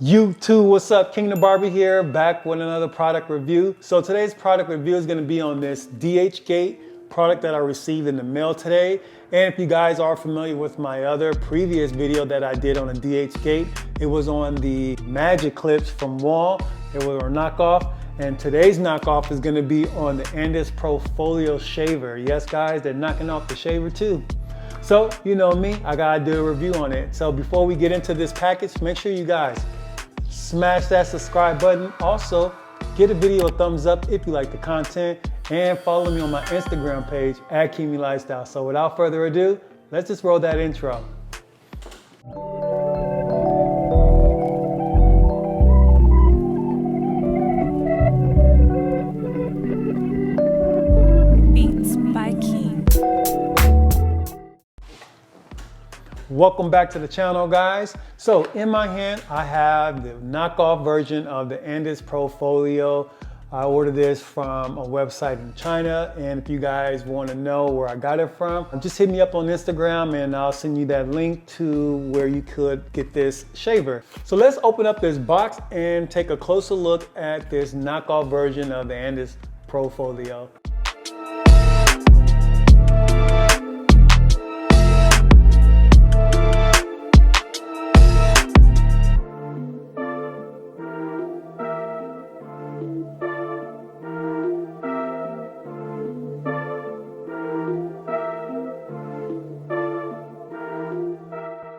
YouTube, what's up? King the Barber here, back with another product review. So today's product review is going to be on this DHgate product that I received in the mail today. And if you guys are familiar with my other previous video that I did on a DHgate, it was on the magic clips from Wall. It was a knockoff. And today's knockoff is going to be on the Andis Profoil shaver. Yes, guys, they're knocking off the shaver too. So, you know me, I gotta do a review on it. So before we get into this package, make sure you guys smash that subscribe button. Also, give the video a thumbs up if you like the content, and follow me on my Instagram page at Kingmelifestyles. So without further ado, let's just roll that intro. Beats by King. Welcome back to the channel, guys. So in my hand, I have the knockoff version of the Andis Profoil. I ordered this from a website in China, and if you guys want to know where I got it from, just hit me up on Instagram and I'll send you that link to where you could get this shaver. So let's open up this box and take a closer look at this knockoff version of the Andis Profoil.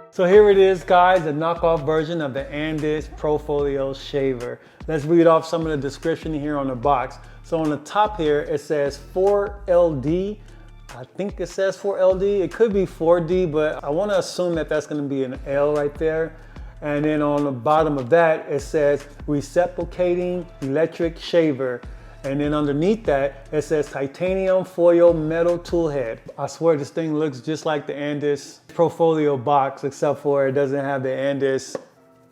So here it is, guys, the knockoff version of the Andis Profoil shaver. Let's read off some of the description here on the box. So on the top here, it says 4LD. I think it says 4LD. It could be 4D, but I want to assume that that's going to be an L right there. And then on the bottom of that, it says reciprocating electric shaver. And then underneath that, it says titanium foil metal tool head. I swear this thing looks just like the Andis Profoil box, except for it doesn't have the Andis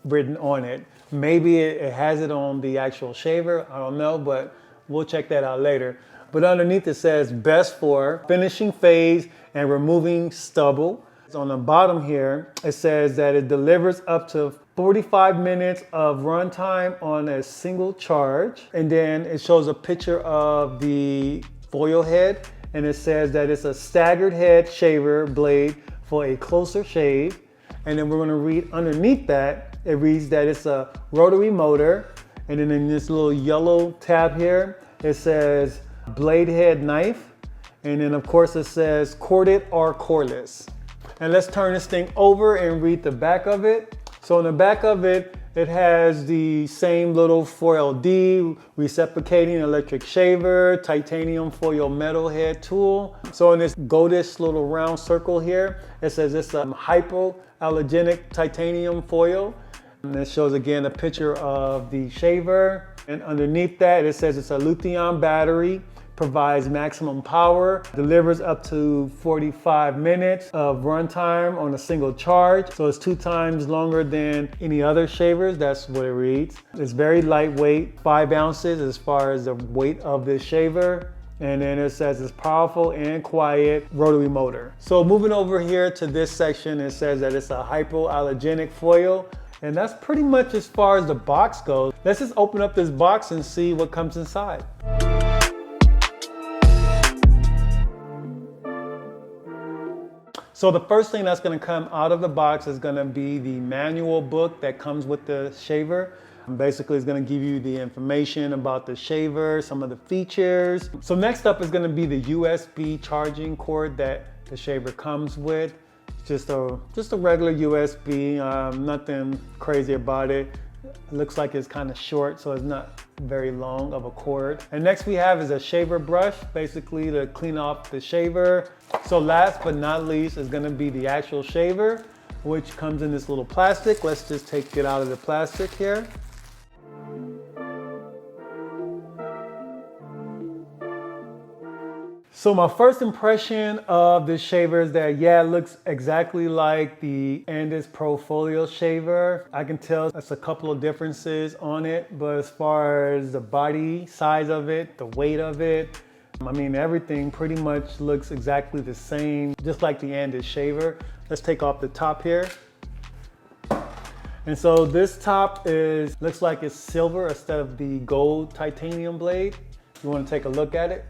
written on it. Maybe it has it on the actual shaver, I don't know, but we'll check that out later. But underneath it says best for finishing phase and removing stubble. On the bottom here, it says that it delivers up to 45 minutes of runtime on a single charge. And then it shows a picture of the foil head, and it says that it's a staggered head shaver blade for a closer shave. And then we're gonna read underneath that, it reads that it's a rotary motor. And then in this little yellow tab here, it says blade head knife. And then of course it says corded or cordless. And let's turn this thing over and read the back of it. So on the back of it, it has the same little 4LD, reciprocating electric shaver, titanium foil metal head tool. So in this goldish little round circle here, it says it's a hypoallergenic titanium foil. And it shows again a picture of the shaver. And underneath that, it says it's a lithium battery, provides maximum power, delivers up to 45 minutes of runtime on a single charge. So it's 2 times longer than any other shavers. That's what it reads. It's very lightweight, 5 ounces as far as the weight of this shaver. And then it says it's powerful and quiet rotary motor. So moving over here to this section, it says that it's a hypoallergenic foil. And that's pretty much as far as the box goes. Let's just open up this box and see what comes inside. So the first thing that's going to come out of the box is going to be the manual book that comes with the shaver. Basically, it's going to give you the information about the shaver, some of the features. So next up is going to be the USB charging cord that the shaver comes with. Just a regular USB, nothing crazy about it. It looks like it's kind of short, so it's not very long of a cord. And next we have is a shaver brush, basically to clean off the shaver. So last but not least is gonna be the actual shaver, which comes in this little plastic. Let's just take it out of the plastic here. So my first impression of this shaver is that, yeah, it looks exactly like the Andis Profoil shaver. I can tell there's a couple of differences on it, but as far as the body size of it, the weight of it, I mean, everything pretty much looks exactly the same, just like the Andis shaver. Let's take off the top here. And so this top looks like it's silver instead of the gold titanium blade. You want to take a look at it.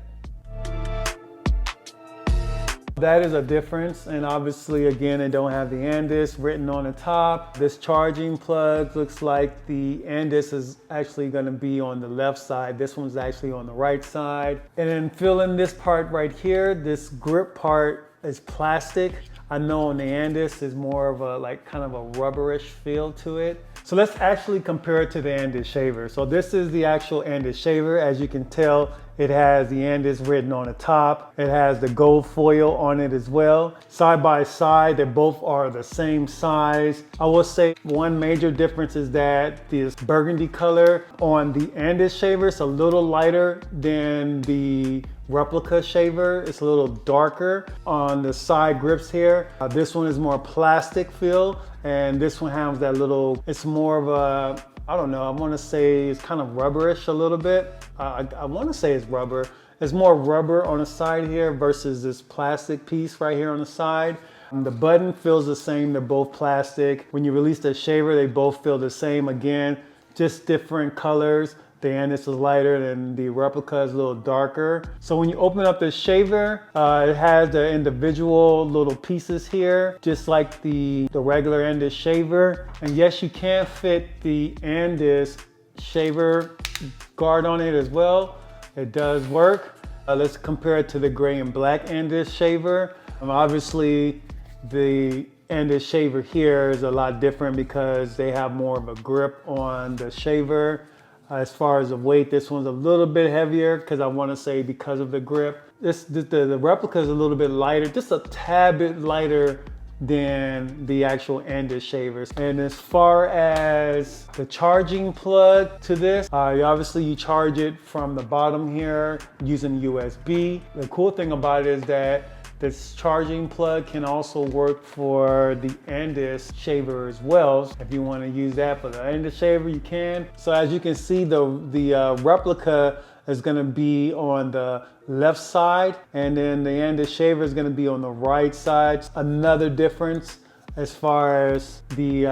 That is a difference, and obviously again they don't have the Andis written on the top. This charging plug looks like the Andis is actually going to be on the left side. This one's actually on the right side. And then filling this part right here, this grip part is plastic. I know on the Andis is more of a like kind of a rubberish feel to it. So let's actually compare it to the Andis shaver. So this is the actual Andis shaver. As you can tell, it has the Andis written on the top. It has the gold foil on it as well. Side by side, they both are the same size. I will say one major difference is that this burgundy color on the Andis shaver is a little lighter than the replica shaver. It's a little darker on the side grips here. This one is more plastic feel, and this one has that little, it's more of a, I don't know, I want to say it's kind of rubberish a little bit. I want to say it's rubber. It's more rubber on the side here versus this plastic piece right here on the side. The button feels the same, they're both plastic. When you release the shaver, they both feel the same. Again, just different colors. The Andis is lighter and the replica is a little darker. So when you open up the shaver, it has the individual little pieces here, just like the regular Andis shaver. And yes, you can fit the Andis shaver guard on it as well. It does work. Let's compare it to the gray and black Andis shaver. Obviously, the Andis shaver here is a lot different because they have more of a grip on the shaver. As far as the weight, this one's a little bit heavier because I want to say because of the grip. The replica is a little bit lighter, just a tad bit lighter than the actual Andis shavers. And as far as the charging plug to this, obviously you charge it from the bottom here using USB. The cool thing about it is that this charging plug can also work for the Andis shaver as well. If you want to use that for the Andis shaver, you can. So as you can see, the replica is going to be on the left side, and then the Andis shaver is going to be on the right side. Another difference as far as the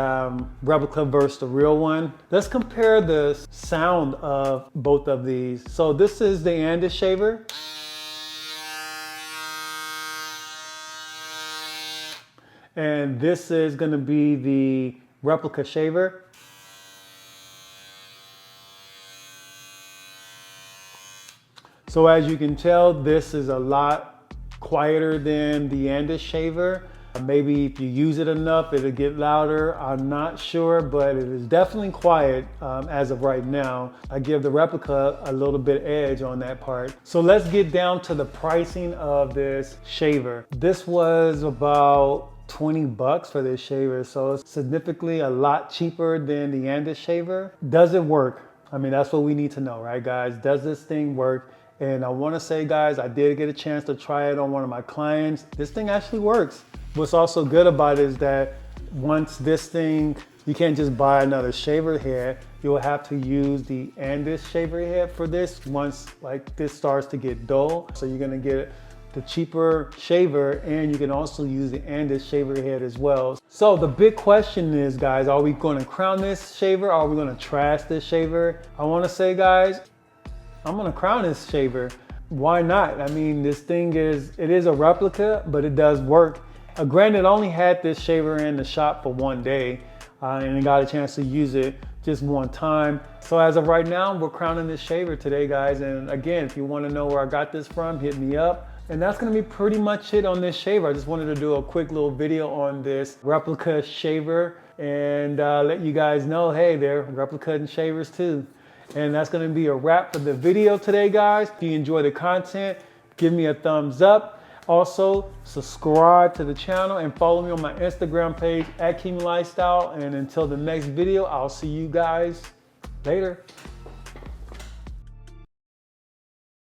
replica versus the real one. Let's compare the sound of both of these. So this is the Andis shaver. And this is going to be the replica shaver. So as you can tell, this is a lot quieter than the Andis shaver. Maybe if you use it enough, it'll get louder. I'm not sure, but it is definitely quiet as of right now. I give the replica a little bit edge on that part. So let's get down to the pricing of this shaver. This was about 20 bucks for this shaver, so it's significantly a lot cheaper than the Andis shaver. Does it work? I mean, that's what we need to know, right guys? Does this thing work? And I want to say, guys, I did get a chance to try it on one of my clients. This thing actually works. What's also good about it is that once this thing, you can't just buy another shaver head. You'll have to use the Andis shaver head for this once like this starts to get dull. So you're gonna get the cheaper shaver, and you can also use the Andis shaver head as well. So the big question is, guys, are we gonna crown this shaver? Are we gonna trash this shaver? I wanna say, guys, I'm gonna crown this shaver. Why not? I mean, this thing it is a replica, but it does work. Granted, I only had this shaver in the shop for one day, and I got a chance to use it just one time. So as of right now, we're crowning this shaver today, guys. And again, if you wanna know where I got this from, hit me up. And that's gonna be pretty much it on this shaver. I just wanted to do a quick little video on this replica shaver and let you guys know, hey, they're replica shavers too. And that's gonna be a wrap for the video today, guys. If you enjoy the content, give me a thumbs up. Also, subscribe to the channel and follow me on my Instagram page at Kingmelifestyles. And until the next video, I'll see you guys later.